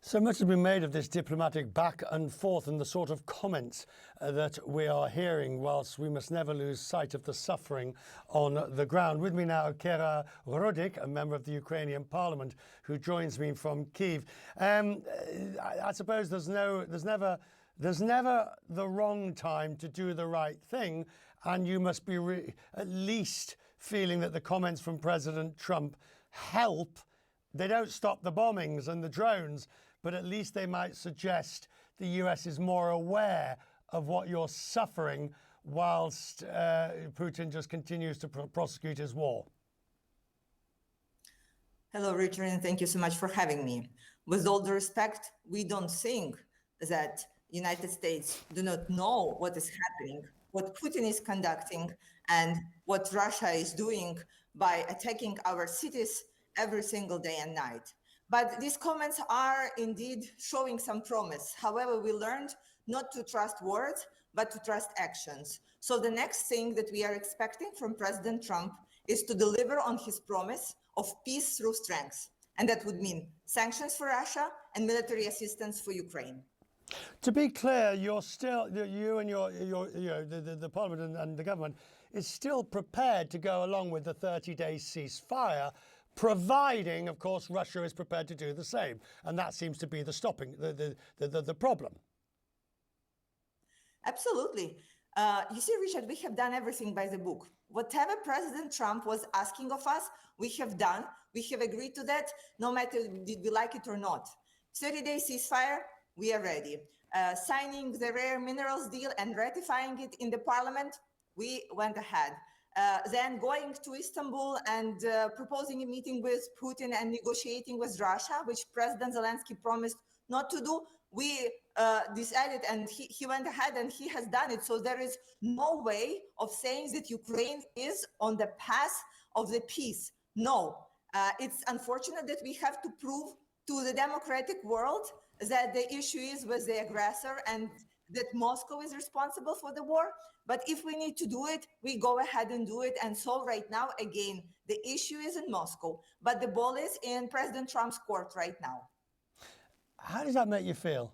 So much has been made of this diplomatic back and forth and the sort of comments that we are hearing, whilst we must never lose sight of the suffering on the ground. With me now, Rudik, a member of the Ukrainian Parliament, who joins me from Kyiv. I suppose there's never the wrong time to do the right thing, and you must be at least feeling that the comments from President Trump help. They don't stop the bombings and the drones, but at least they might suggest the US is more aware of what you're suffering whilst Putin just continues to prosecute his war. Hello, Richard, and thank you so much for having me. With all due respect, we don't think that United States do not know what is happening, what Putin is conducting, and what Russia is doing by attacking our cities every single day and night. But these comments are indeed showing some promise. However, we learned not to trust words, but to trust actions. So the next thing that we are expecting from President Trump is to deliver on his promise of peace through strength. And that would mean sanctions for Russia and military assistance for Ukraine. To be clear, you're still, you and the Parliament and the government is still prepared to go along with the 30-day ceasefire, providing, of course, Russia is prepared to do the same. And that seems to be the problem. Absolutely. You see, Richard, we have done everything by the book. Whatever President Trump was asking of us, we have done. We have agreed to that, no matter did we like it or not. 30-day ceasefire, we are ready. Signing the rare minerals deal and ratifying it in the parliament, we went ahead. Then going to Istanbul and proposing a meeting with Putin and negotiating with Russia, which President Zelensky promised not to do, we decided, and he went ahead and he has done it. So there is no way of saying that Ukraine is on the path of the peace. No, it's unfortunate that we have to prove to the democratic world that the issue is with the aggressor and that Moscow is responsible for the war. But if we need to do it, we go ahead and do it. And so right now, again, the issue is in Moscow, but the ball is in President Trump's court right now. How does that make you feel?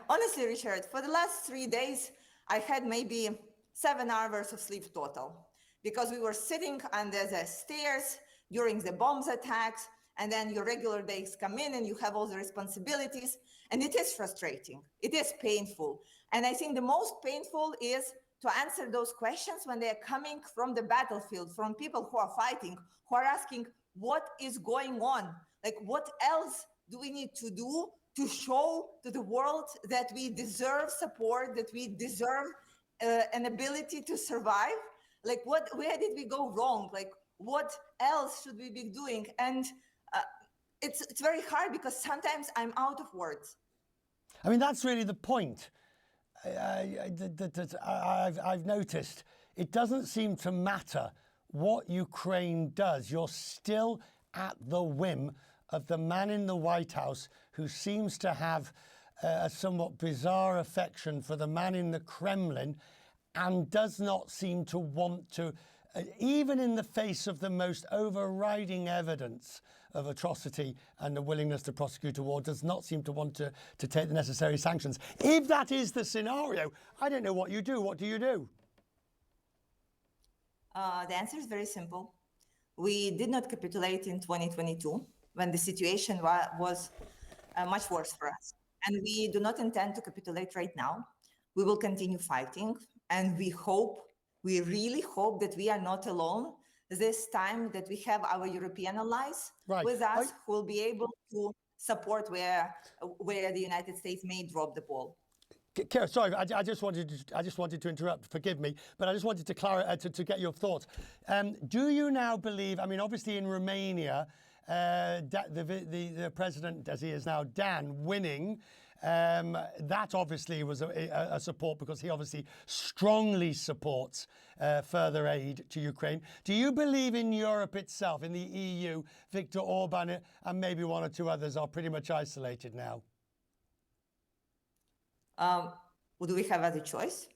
Honestly, Richard, for the last 3 days, I had maybe 7 hours of sleep total, because we were sitting under the stairs during the bombs attacks, and then your regular days come in and you have all the responsibilities, and it is frustrating. It is painful. And I think the most painful is to answer those questions when they're coming from the battlefield, from people who are fighting, who are asking, what is going on? Like, what else do we need to do to show to the world that we deserve support, that we deserve an ability to survive? Like, where did we go wrong? Like, what else should we be doing? And it's very hard, because sometimes I'm out of words. I mean, that's really the point. I've noticed it doesn't seem to matter what Ukraine does. You're still at the whim of the man in the White House, who seems to have a somewhat bizarre affection for the man in the Kremlin, and does not seem to want to, even in the face of the most overriding evidence of atrocity and the willingness to prosecute a war, does not seem to want to take the necessary sanctions. If that is the scenario, I don't know what you do. What do you do? The answer is very simple. We did not capitulate in 2022 when the situation was much worse for us. And we do not intend to capitulate right now. We will continue fighting, and we really hope that we are not alone this time, that we have our European allies with us who will be able to support where the United States may drop the ball. Kira, sorry, I just wanted to interrupt. Forgive me, but I just wanted to clarify to get your thoughts. Do you now believe? I mean, obviously in Romania, the president, as he is now, Dan, winning. That obviously was a support, because he obviously strongly supports further aid to Ukraine. Do you believe in Europe itself, in the EU, Viktor Orban and maybe one or two others are pretty much isolated now? Do we have other choice?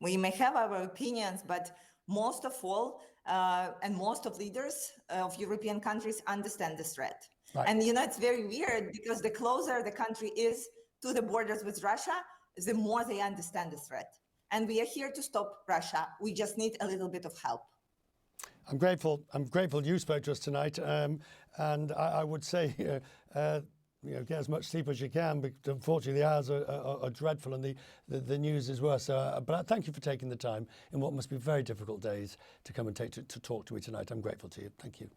We may have our opinions, but most of all, and most of leaders of European countries understand this threat. Right. And, it's very weird because the closer the country is to the borders with Russia, the more they understand the threat. And we are here to stop Russia. We just need a little bit of help. I'm grateful you spoke to us tonight. And I would say, get as much sleep as you can, but unfortunately the hours are dreadful and the news is worse. But thank you for taking the time in what must be very difficult days to come and to talk to me tonight. I'm grateful to you. Thank you.